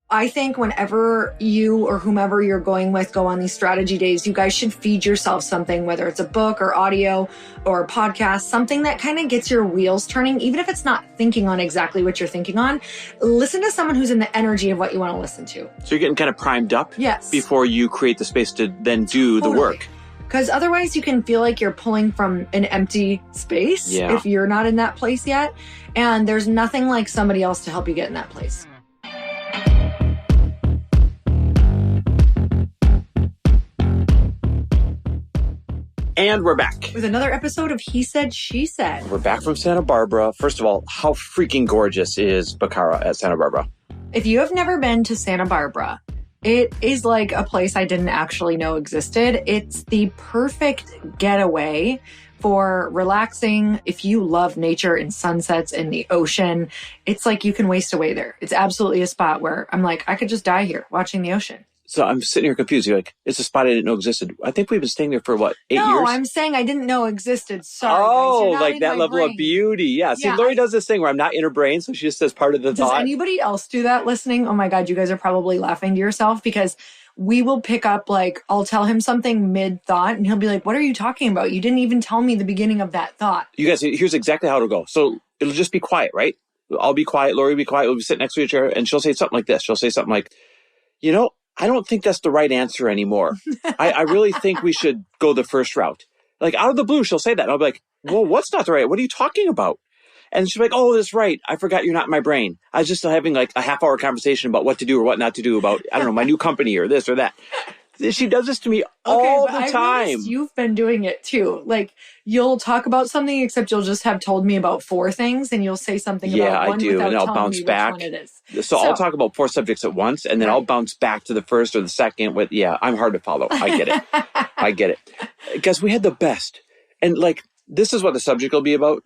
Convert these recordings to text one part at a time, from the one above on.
I think whenever you or whomever you're going with go on these strategy days, you guys should feed yourself something, whether it's a book or audio or a podcast, something that kind of gets your wheels turning, even if it's not thinking on exactly what you're thinking on. Listen to someone who's in the energy of what you want to listen to. So you're getting kind of primed up yes, before you create the space to then do the work. Because otherwise you can feel like you're pulling from an empty space if you're not in that place yet. And there's nothing like somebody else to help you get in that place. And we're back with another episode of He Said, She Said. We're back from Santa Barbara. First of all, how freaking gorgeous is Bacara at Santa Barbara? If you have never been to Santa Barbara, it is like a place I didn't actually know existed. It's the perfect getaway for relaxing. If you love nature and sunsets and the ocean, it's like you can waste away there. It's absolutely a spot where I'm like, I could just die here watching the ocean. So I'm sitting here confused. You're like, it's a spot I didn't know existed. I think we've been staying there for, 8 years? No, I'm saying I didn't know existed. Sorry, oh, guys. like that level of beauty. Yeah. See, Lori does this thing where I'm not in her brain, so she just says part of the thought. Does anybody else do that listening? Oh my God, you guys are probably laughing to yourself because we will pick up, I'll tell him something mid-thought and he'll be like, what are you talking about? You didn't even tell me the beginning of that thought. You guys, here's exactly how it'll go. So it'll just be quiet, right? I'll be quiet. Lori will be quiet. We'll be sitting next to each other and she'll say something like this. She'll say something like, I don't think that's the right answer anymore. I really think we should go the first route. Like out of the blue, she'll say that. And I'll be like, well, what's not the right? What are you talking about? And she'll be like, oh, that's right. I forgot you're not in my brain. I was just having a half-hour conversation about what to do or what not to do about, I don't know, my new company or this or that. She does this to me all the time. You've been doing it too. You'll talk about something, except you'll just have told me about 4 things and you'll say something about one without and I'll telling bounce me back. which one it is. So I'll talk about 4 subjects at once and then I'll bounce back to the first or the second with, I'm hard to follow. I get it. I get it. Guys, we had the best. And this is what the subject will be about,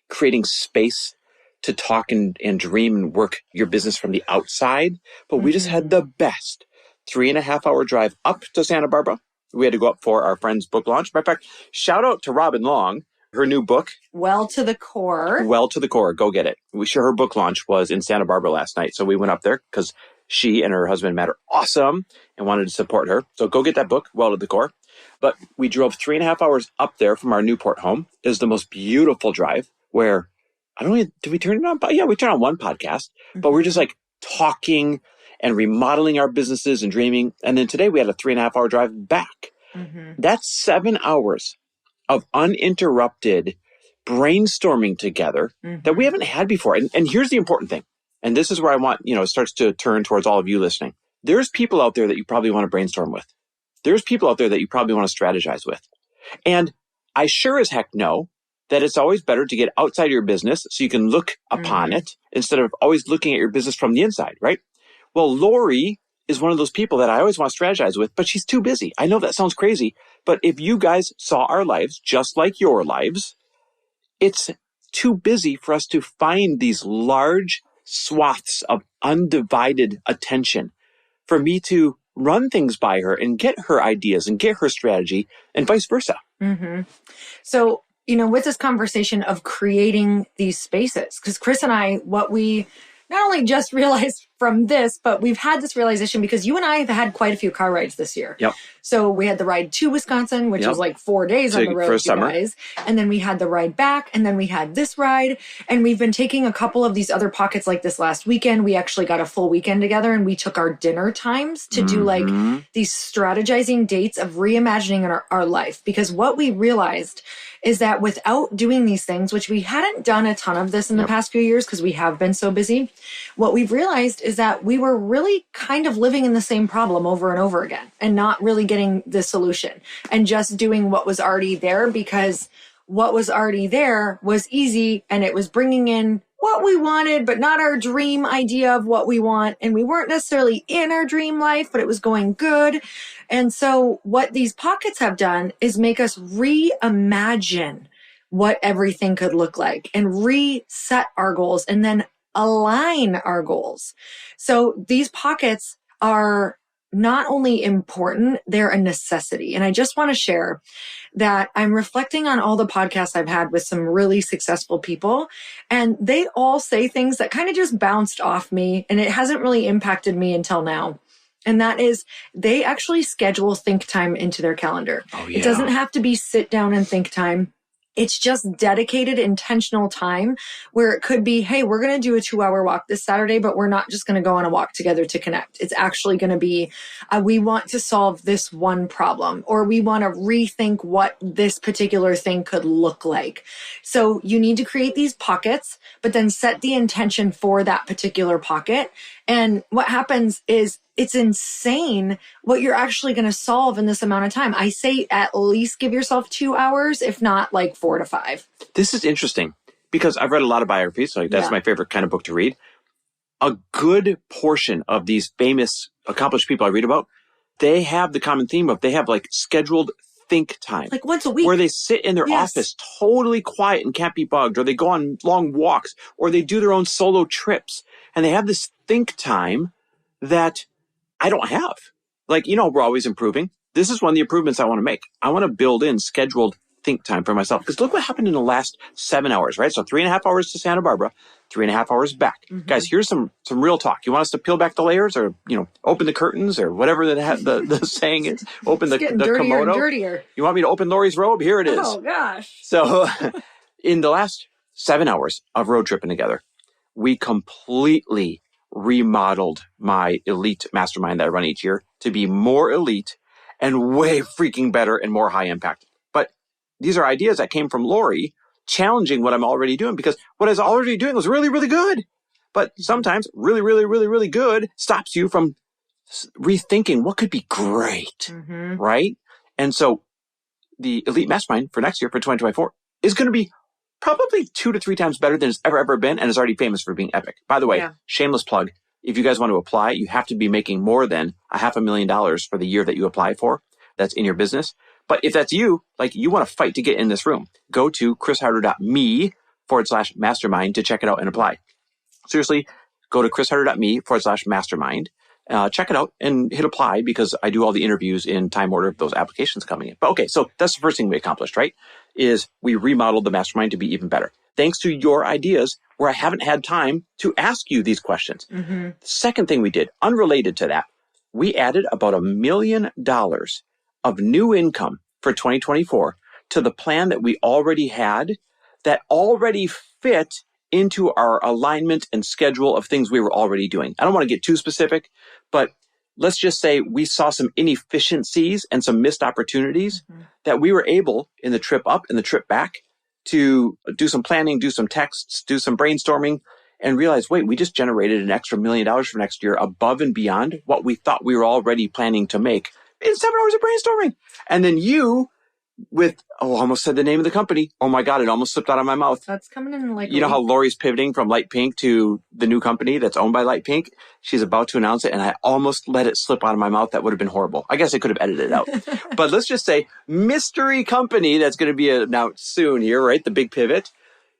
creating space to talk and dream and work your business from the outside. But we just had the best 3.5-hour drive up to Santa Barbara. We had to go up for our friend's book launch. Matter of fact, shout out to Robin Long, her new book. Well to the Core. Well to the Core. Go get it. Her book launch was in Santa Barbara last night. So we went up there because she and her husband Matt are awesome and wanted to support her. So go get that book, Well to the Core. But we drove 3.5 hours up there from our Newport home. It was the most beautiful drive where, I don't know, did we turn it on? Yeah, we turned on one podcast, but we're just talking and remodeling our businesses and dreaming. And then today we had a 3.5-hour drive back. That's 7 hours of uninterrupted brainstorming together that we haven't had before. And here's the important thing. And this is where I want, it starts to turn towards all of you listening. There's people out there that you probably want to brainstorm with. There's people out there that you probably want to strategize with. And I sure as heck know that it's always better to get outside your business so you can look upon it instead of always looking at your business from the inside, right? Well, Lori is one of those people that I always want to strategize with, but she's too busy. I know that sounds crazy, but if you guys saw our lives just like your lives, it's too busy for us to find these large swaths of undivided attention for me to run things by her and get her ideas and get her strategy and vice versa. So, with this conversation of creating these spaces, because Chris and I, what we not only just realized from this, but we've had this realization because you and I have had quite a few car rides this year. Yep. So we had the ride to Wisconsin, which was 4 days on the road, you guys. And then we had the ride back, and then we had this ride. And we've been taking a couple of these other pockets like this last weekend. We actually got a full weekend together, and we took our dinner times to do these strategizing dates of reimagining our life. Because what we realized is that without doing these things, which we hadn't done a ton of this in the past few years because we have been so busy, what we've realized is that we were really kind of living in the same problem over and over again and not really getting the solution and just doing what was already there because what was already there was easy and it was bringing in what we wanted, but not our dream idea of what we want. And we weren't necessarily in our dream life, but it was going good. And so what these pockets have done is make us reimagine what everything could look like and reset our goals and then align our goals. So these pockets are not only important, they're a necessity. And I just want to share that I'm reflecting on all the podcasts I've had with some really successful people, and they all say things that kind of just bounced off me, and it hasn't really impacted me until now. And that is, they actually schedule think time into their calendar. Oh, yeah. It doesn't have to be sit down and think time. It's just dedicated, intentional time where it could be, hey, we're going to do a 2-hour walk this Saturday, but we're not just going to go on a walk together to connect. It's actually going to be, we want to solve this one problem, or we want to rethink what this particular thing could look like. So you need to create these pockets, but then set the intention for that particular pocket. And what happens is, it's insane what you're actually going to solve in this amount of time. I say at least give yourself 2 hours, if not like 4 to 5. This is interesting because I've read a lot of biographies. So that's my favorite kind of book to read. A good portion of these famous, accomplished people I read about, they have the common theme of they have like scheduled think time. Like once a week. Where they sit in their office totally quiet and can't be bugged, or they go on long walks, or they do their own solo trips. And they have this think time that I don't have. Like, we're always improving. This is one of the improvements I want to make. I want to build in scheduled think time for myself. Because look what happened in the last 7 hours, right? So 3.5 hours to Santa Barbara, 3.5 hours back. Mm-hmm. Guys, here's some real talk. You want us to peel back the layers, or, open the curtains, or whatever the saying is? Open the kimono. Dirtier. You want me to open Lori's robe? Here it is. Oh, gosh. So in the last 7 hours of road tripping together, we completely remodeled my elite mastermind that I run each year to be more elite and way freaking better and more high impact. But these are ideas that came from Lori challenging what I'm already doing, because what I was already doing was really, really good. But sometimes really, really, really, really good stops you from rethinking what could be great, right? And so the elite mastermind for next year, for 2024, is going to be probably 2 to 3 times better than it's ever been, and is already famous for being epic. By the way, shameless plug, if you guys want to apply, you have to be making more than $500,000 for the year that you apply for. That's in your business. But if that's you, like you want to fight to get in this room, go to chrisharder.me/mastermind to check it out and apply. Seriously, go to chrisharder.me/mastermind. Check it out and hit apply, because I do all the interviews in time order of those applications coming in. But okay, so that's the first thing we accomplished, right? Is we remodeled the mastermind to be even better. Thanks to your ideas, where I haven't had time to ask you these questions. The second thing we did, unrelated to that, we added about $1 million of new income for 2024 to the plan that we already had, that already fit into our alignment and schedule of things we were already doing. I don't want to get too specific, but let's just say we saw some inefficiencies and some missed opportunities that we were able, in the trip up and the trip back, to do some planning, do some texts, do some brainstorming, and realize, wait, we just generated an extra $1 million for next year above and beyond what we thought we were already planning to make in 7 hours of brainstorming. And then you, with, I almost said the name of the company. Oh my God, it almost slipped out of my mouth. That's coming in like, you know how Lori's pivoting from Light Pink to the new company that's owned by Light Pink? She's about to announce it, and I almost let it slip out of my mouth. That would have been horrible. I guess I could have edited it out. But let's just say mystery company that's going to be announced soon here, right? The big pivot.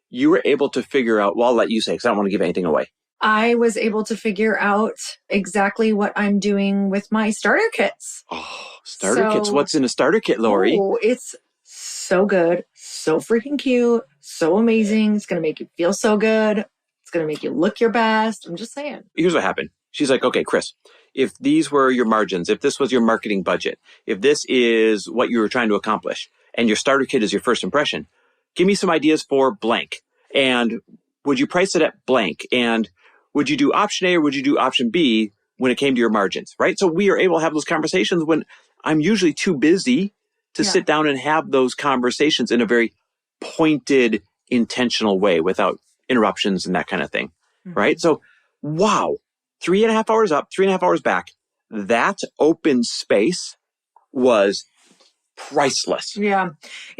You were able to figure out, well, I'll let you say, because I don't want to give anything away. I was able to figure out exactly what I'm doing with my starter kits. Oh, starter kits. What's in a starter kit, Lori? Oh, it's so good, so freaking cute, so amazing. It's going to make you feel so good. It's going to make you look your best. I'm just saying. Here's what happened. She's like, okay, Chris, if these were your margins, if this was your marketing budget, if this is what you were trying to accomplish, and your starter kit is your first impression, give me some ideas for blank. And would you price it at blank? And would you do option A or would you do option B when it came to your margins, right? So we are able to have those conversations when I'm usually too busy to sit down and have those conversations in a very pointed, intentional way without interruptions and that kind of thing, right? So, wow, 3.5 hours up, 3.5 hours back. That open space was priceless. Yeah.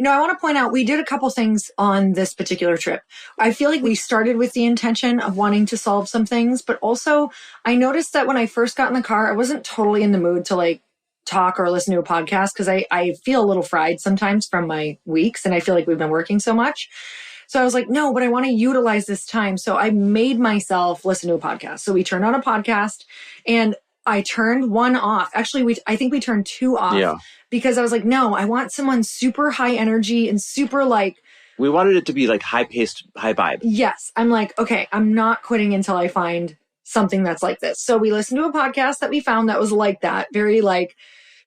I want to point out, we did a couple things on this particular trip. I feel like we started with the intention of wanting to solve some things, but also I noticed that when I first got in the car, I wasn't totally in the mood to like talk or listen to a podcast, because I feel a little fried sometimes from my weeks, and I feel like we've been working so much. So I was like, no, but I want to utilize this time. So I made myself listen to a podcast. So we turned on a podcast, and I turned one off. Actually, I think we turned two off because I was like, no, I want someone super high energy and super like. We wanted it to be like high paced, high vibe. Yes. I'm like, okay, I'm not quitting until I find something that's like this. So we listened to a podcast that we found that was like that, very like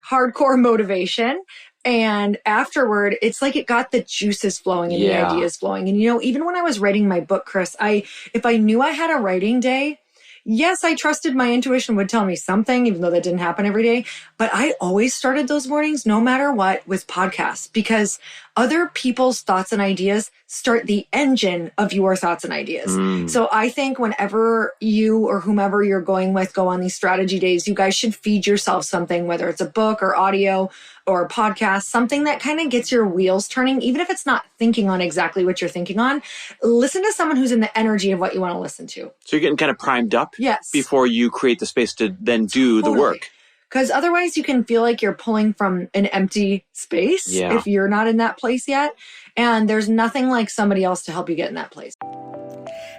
hardcore motivation. And afterward, it's like it got the juices flowing and the ideas flowing. And, even when I was writing my book, Chris, if I knew I had a writing day, yes, I trusted my intuition would tell me something, even though that didn't happen every day. But I always started those mornings, no matter what, with podcasts, because other people's thoughts and ideas start the engine of your thoughts and ideas. So I think whenever you or whomever you're going with go on these strategy days, you guys should feed yourself something, whether it's a book or audio or a podcast, something that kind of gets your wheels turning, even if it's not thinking on exactly what you're thinking on. Listen to someone who's in the energy of what you want to listen to. So you're getting kind of primed up before you create the space to then do the work. Because otherwise you can feel like you're pulling from an empty space if you're not in that place yet. And there's nothing like somebody else to help you get in that place.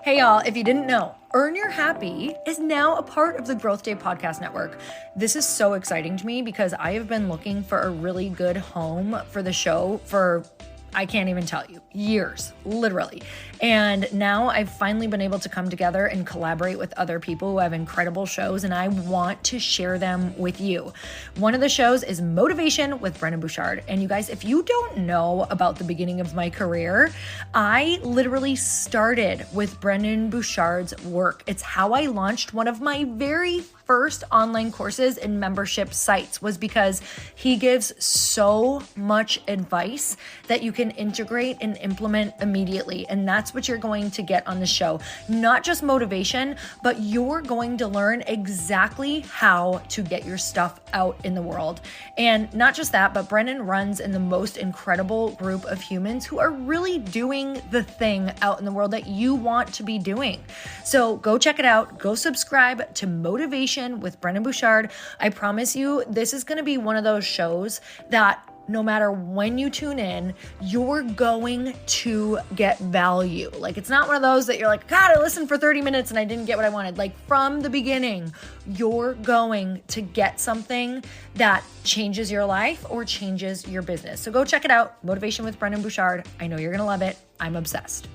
Hey, y'all, if you didn't know, Earn Your Happy is now a part of the Growth Day Podcast Network. This is so exciting to me because I have been looking for a really good home for the show for, I can't even tell you, years, literally. And now I've finally been able to come together and collaborate with other people who have incredible shows, and I want to share them with you. One of the shows is Motivation with Brendon Burchard. And you guys, if you don't know about the beginning of my career, I literally started with Brendon Burchard's work. It's how I launched one of my very first online courses and membership sites, was because he gives so much advice that you can integrate and implement immediately. And that's what you're going to get on the show. Not just motivation, but you're going to learn exactly how to get your stuff out in the world. And not just that, but Brendon runs in the most incredible group of humans who are really doing the thing out in the world that you want to be doing. So go check it out. Go subscribe to Motivation with Brendon Burchard. I promise you, this is going to be one of those shows that no matter when you tune in, you're going to get value. Like, it's not one of those that you're like, God, I listened for 30 minutes and I didn't get what I wanted. Like, from the beginning, you're going to get something that changes your life or changes your business. So go check it out. Motivation with Brendon Burchard. I know you're going to love it. I'm obsessed.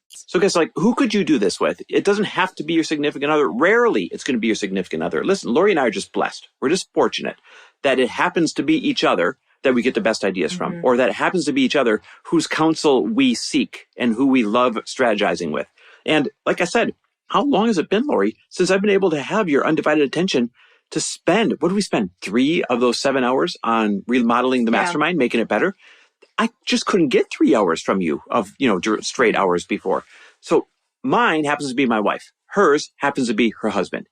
So guys, like, who could you do this with? It doesn't have to be your significant other. Rarely it's going to be your significant other. Listen, Lori and I are just blessed. We're just fortunate that it happens to be each other that we get the best ideas from, or that it happens to be each other whose counsel we seek and who we love strategizing with. And like I said, how long has it been, Lori, since I've been able to have your undivided attention to spend, what do we spend? 3 of those 7 hours on remodeling the mastermind, making it better? I just couldn't get 3 hours from you of, straight hours before. So mine happens to be my wife. Hers happens to be her husband.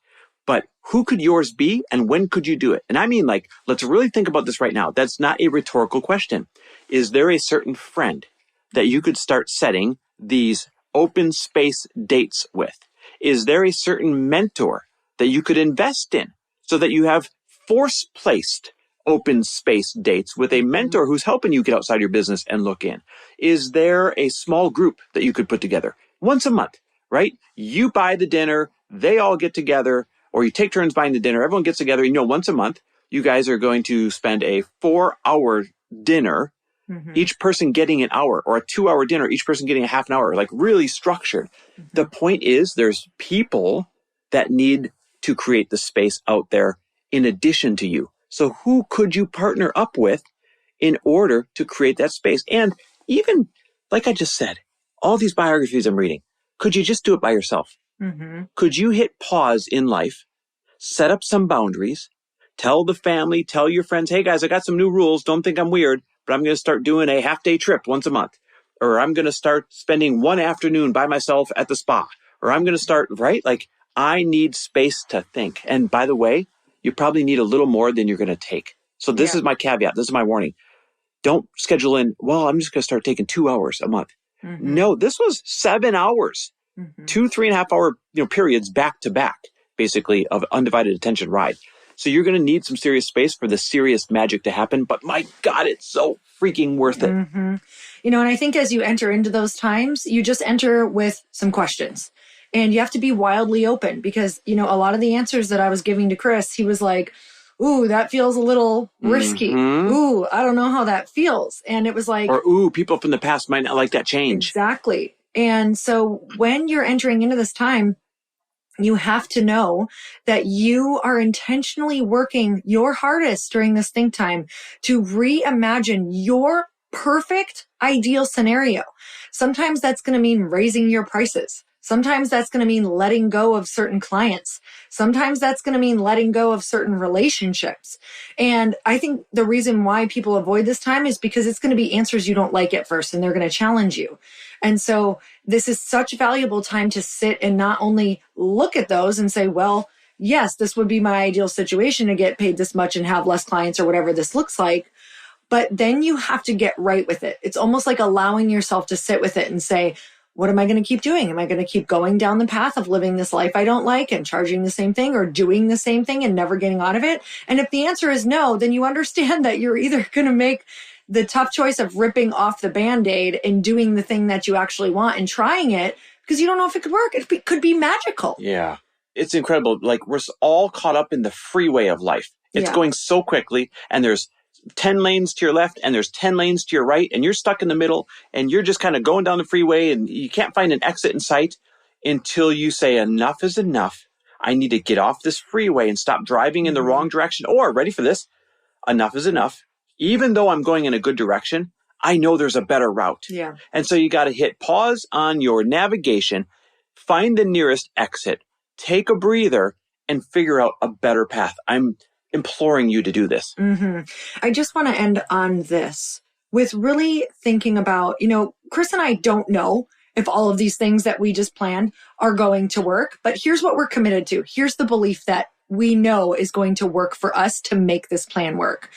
But who could yours be and when could you do it? And I mean, like, let's really think about this right now. That's not a rhetorical question. Is there a certain friend that you could start setting these open space dates with? Is there a certain mentor that you could invest in so that you have force-placed open space dates with a mentor who's helping you get outside your business and look in? Is there a small group that you could put together once a month, right? You buy the dinner, they all get together, or you take turns buying the dinner. Everyone gets together. Once a month, you guys are going to spend a 4-hour dinner, each person getting an hour, or a 2-hour dinner, each person getting a half an hour, like really structured. The point is there's people that need to create the space out there in addition to you. So who could you partner up with in order to create that space? And even, like I just said, all these biographies I'm reading, could you just do it by yourself? Could you hit pause in life, set up some boundaries, tell the family, tell your friends, hey guys, I got some new rules. Don't think I'm weird, but I'm going to start doing a half-day trip once a month. Or I'm going to start spending one afternoon by myself at the spa. Or I'm going to start, right? Like, I need space to think. And by the way, you probably need a little more than you're going to take. So this is my caveat. This is my warning. Don't schedule in, well, I'm just going to start taking 2 hours a month. No, this was 7 hours, 2 3.5 hour periods back to back, basically, of undivided attention ride. So you're going to need some serious space for the serious magic to happen. But my God, it's so freaking worth it. And I think as you enter into those times, you just enter with some questions. And you have to be wildly open because, a lot of the answers that I was giving to Chris, he was like, ooh, that feels a little risky. Mm-hmm. Ooh, I don't know how that feels. And it was like... Or, ooh, people from the past might not like that change. Exactly. And so when you're entering into this time, you have to know that you are intentionally working your hardest during this think time to reimagine your perfect ideal scenario. Sometimes that's going to mean raising your prices. Sometimes that's going to mean letting go of certain clients. Sometimes that's going to mean letting go of certain relationships. And I think the reason why people avoid this time is because it's going to be answers you don't like at first, and they're going to challenge you. And so this is such a valuable time to sit and not only look at those and say, well, yes, this would be my ideal situation to get paid this much and have less clients or whatever this looks like. But then you have to get right with it. It's almost like allowing yourself to sit with it and say, what am I going to keep doing? Am I going to keep going down the path of living this life I don't like and charging the same thing or doing the same thing and never getting out of it? And if the answer is no, then you understand that you're either going to make the tough choice of ripping off the Band-Aid and doing the thing that you actually want and trying it because you don't know if it could work. It could be magical. Yeah. It's incredible. Like, we're all caught up in the freeway of life. It's going so quickly, and there's 10 lanes to your left and there's 10 lanes to your right, and you're stuck in the middle, and you're just kind of going down the freeway, and you can't find an exit in sight until you say, enough is enough. I need to get off this freeway and stop driving in the wrong direction. Or, ready for this, enough is enough. Even though I'm going in a good direction, I know there's a better route. Yeah. And so you got to hit pause on your navigation, find the nearest exit, take a breather, and figure out a better path. I'm imploring you to do this. Mm-hmm. I just want to end on this with really thinking about, Chris and I don't know if all of these things that we just planned are going to work, but here's what we're committed to. Here's the belief that we know is going to work for us to make this plan work.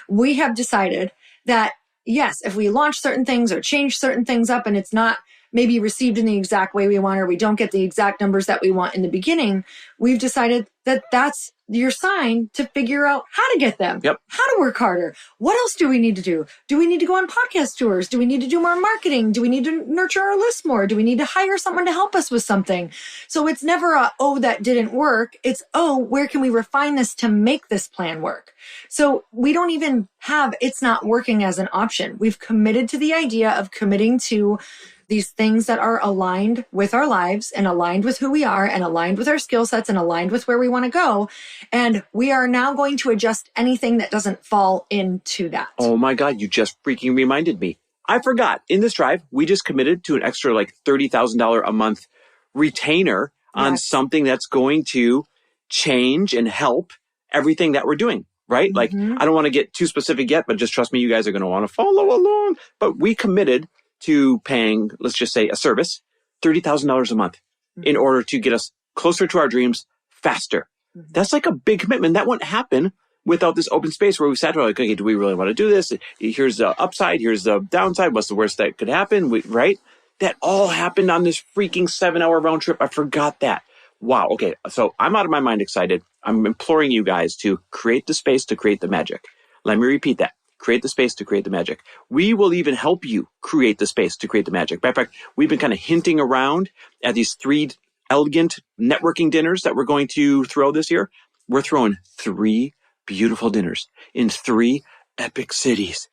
We have decided that, yes, if we launch certain things or change certain things up and it's not maybe received in the exact way we want, or we don't get the exact numbers that we want in the beginning, we've decided that that's your sign to figure out how to get them, how to work harder. What else do we need to do? Do we need to go on podcast tours? Do we need to do more marketing? Do we need to nurture our list more? Do we need to hire someone to help us with something? So it's never that didn't work. It's, where can we refine this to make this plan work? So we don't even have it's not working as an option. We've committed to the idea of committing to these things that are aligned with our lives and aligned with who we are and aligned with our skill sets and aligned with where we want to go. And we are now going to adjust anything that doesn't fall into that. Oh my God, you just freaking reminded me. I forgot. In this drive, we just committed to an extra $30,000 a month retainer on something that's going to change and help everything that we're doing. Right? Mm-hmm. I don't want to get too specific yet, but just trust me, you guys are going to want to follow along. But we committed to paying, let's just say, a service, $30,000 a month in order to get us closer to our dreams faster. Mm-hmm. That's like a big commitment. That wouldn't happen without this open space where we sat there okay, do we really want to do this? Here's the upside. Here's the downside. What's the worst that could happen? Right? That all happened on this freaking 7-hour round trip. I forgot that. Wow. Okay. So I'm out of my mind excited. I'm imploring you guys to create the space to create the magic. Let me repeat that. Create the space to create the magic. We will even help you create the space to create the magic. Matter of fact, we've been kind of hinting around at these 3 elegant networking dinners that we're going to throw this year. We're throwing 3 beautiful dinners in 3 epic cities.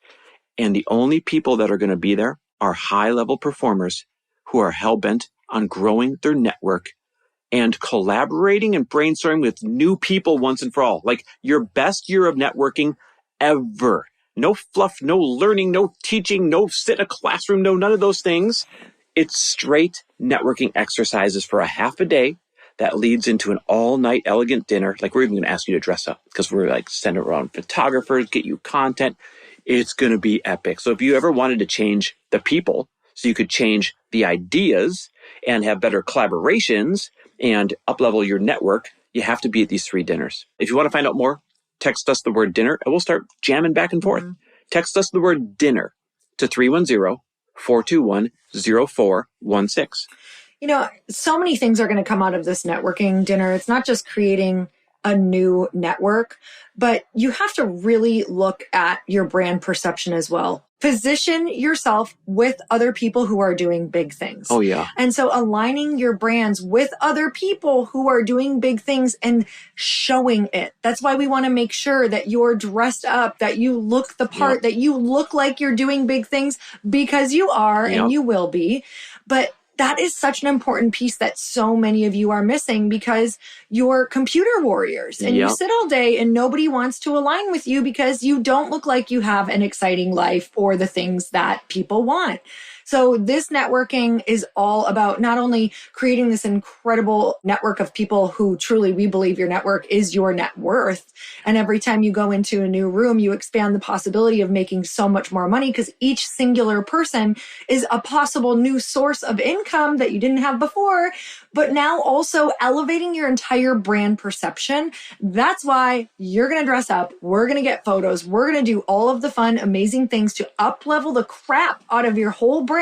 And the only people that are going to be there are high-level performers who are hell-bent on growing their network and collaborating and brainstorming with new people once and for all. Like your best year of networking ever. No fluff, no learning, no teaching, no sit in a classroom, no none of those things. It's straight networking exercises for a half a day that leads into an all-night elegant dinner. Like we're even going to ask you to dress up because we're send around photographers, get you content. It's going to be epic. So if you ever wanted to change the people so you could change the ideas and have better collaborations and up-level your network, you have to be at these 3 dinners. If you want to find out more, text us the word dinner and we'll start jamming back and forth. Mm-hmm. Text us the word dinner to 310-421-0416. So many things are going to come out of this networking dinner. It's not just creating a new network, but you have to really look at your brand perception as well. Position yourself with other people who are doing big things. Oh, yeah. And so aligning your brands with other people who are doing big things and showing it. That's why we want to make sure that you're dressed up, that you look the part, that you look like you're doing big things, because you are and you will be. But that is such an important piece that so many of you are missing because you're computer warriors and you sit all day and nobody wants to align with you because you don't look like you have an exciting life or the things that people want. So this networking is all about not only creating this incredible network of people who truly, we believe your network is your net worth. And every time you go into a new room, you expand the possibility of making so much more money because each singular person is a possible new source of income that you didn't have before, but now also elevating your entire brand perception. That's why you're going to dress up. We're going to get photos. We're going to do all of the fun, amazing things to up level the crap out of your whole brand.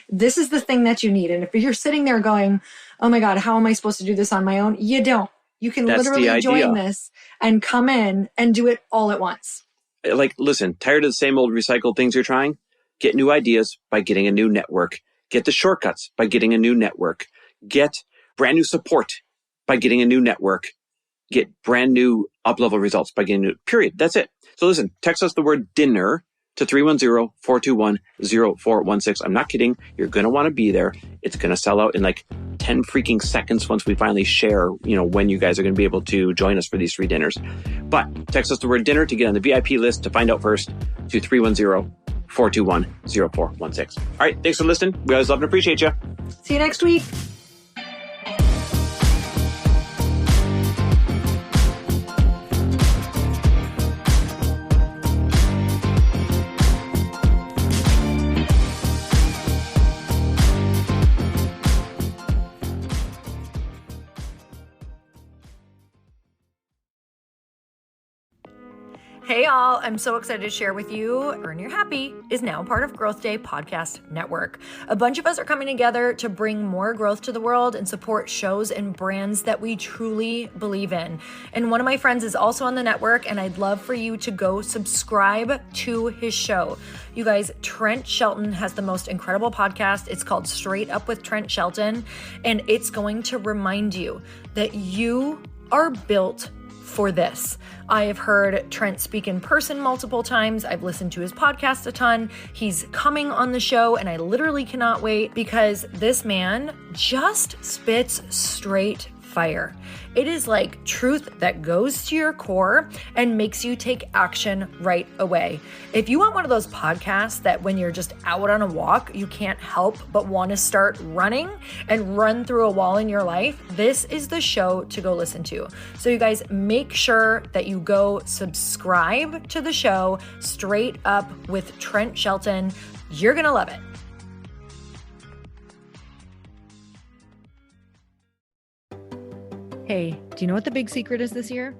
This is the thing that you need. And if you're sitting there going, oh my God, how am I supposed to do this on my own? You don't. You can literally join this and come in and do it all at once. Like, listen, tired of the same old recycled things you're trying? Get new ideas by getting a new network. Get the shortcuts by getting a new network. Get brand new support by getting a new network. Get brand new up-level results by getting new, period. That's it. So listen, text us the word dinner to 310-421-0416. I'm not kidding. You're going to want to be there. It's going to sell out in like 10 freaking seconds once we finally share, when you guys are going to be able to join us for these free dinners. But text us the word dinner to get on the VIP list to find out first to 310-421-0416. All right. Thanks for listening. We always love and appreciate you. See you next week. Hey all, I'm so excited to share with you, Earn Your Happy is now part of Growth Day Podcast Network. A bunch of us are coming together to bring more growth to the world and support shows and brands that we truly believe in. And one of my friends is also on the network, and I'd love for you to go subscribe to his show. You guys, Trent Shelton has the most incredible podcast. It's called Straight Up with Trent Shelton, and it's going to remind you that you are built for this. I have heard Trent speak in person multiple times. I've listened to his podcast a ton. He's coming on the show and I literally cannot wait because this man just spits straight fire. It is like truth that goes to your core and makes you take action right away. If you want one of those podcasts that when you're just out on a walk, you can't help but want to start running and run through a wall in your life, this is the show to go listen to. So you guys make sure that you go subscribe to the show Straight Up with Trent Shelton. You're going to love it. Hey, do you know what the big secret is this year?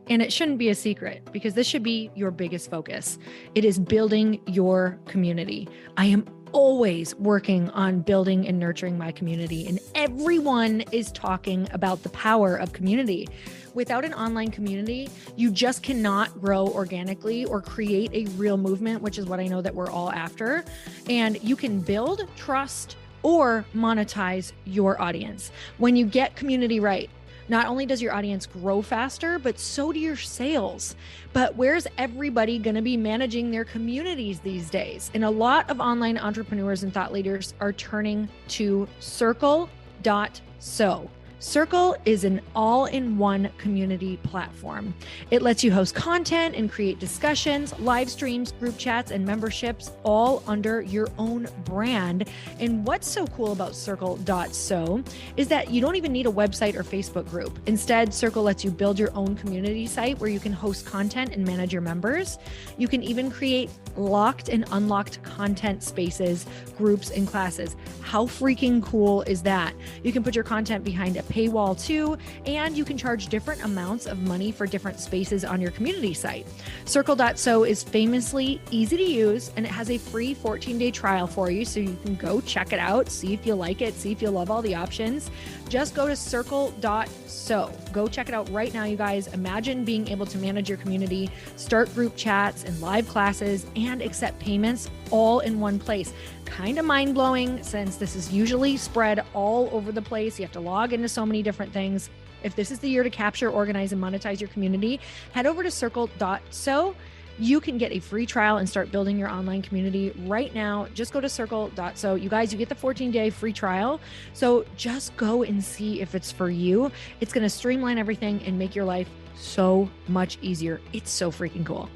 And it shouldn't be a secret because this should be your biggest focus. It is building your community. I am always working on building and nurturing my community, and everyone is talking about the power of community. Without an online community, you just cannot grow organically or create a real movement, which is what I know that we're all after. And you can build trust or monetize your audience. When you get community right, not only does your audience grow faster, but so do your sales. But where's everybody going to be managing their communities these days? And a lot of online entrepreneurs and thought leaders are turning to Circle.so. Circle is an all-in-one community platform. It lets you host content and create discussions, live streams, group chats, and memberships all under your own brand. And what's so cool about Circle.so is that you don't even need a website or Facebook group. Instead, Circle lets you build your own community site where you can host content and manage your members. You can even create locked and unlocked content spaces, groups, and classes. How freaking cool is that? You can put your content behind a paywall too, and you can charge different amounts of money for different spaces on your community site. Circle.so is famously easy to use, and it has a free 14-day trial for you, so you can go check it out, see if you like it, see if you love all the options. Just go to circle.so. Go check it out right now, you guys. Imagine being able to manage your community, start group chats and live classes, and accept payments all in one place. Kind of mind-blowing, since this is usually spread all over the place. You have to log into so many different things. If this is the year to capture, organize, and monetize your community, head over to circle.so. You can get a free trial and start building your online community right now. Just go to circle.so. You guys, you get the 14-day free trial. So just go and see if it's for you. It's going to streamline everything and make your life so much easier. It's so freaking cool.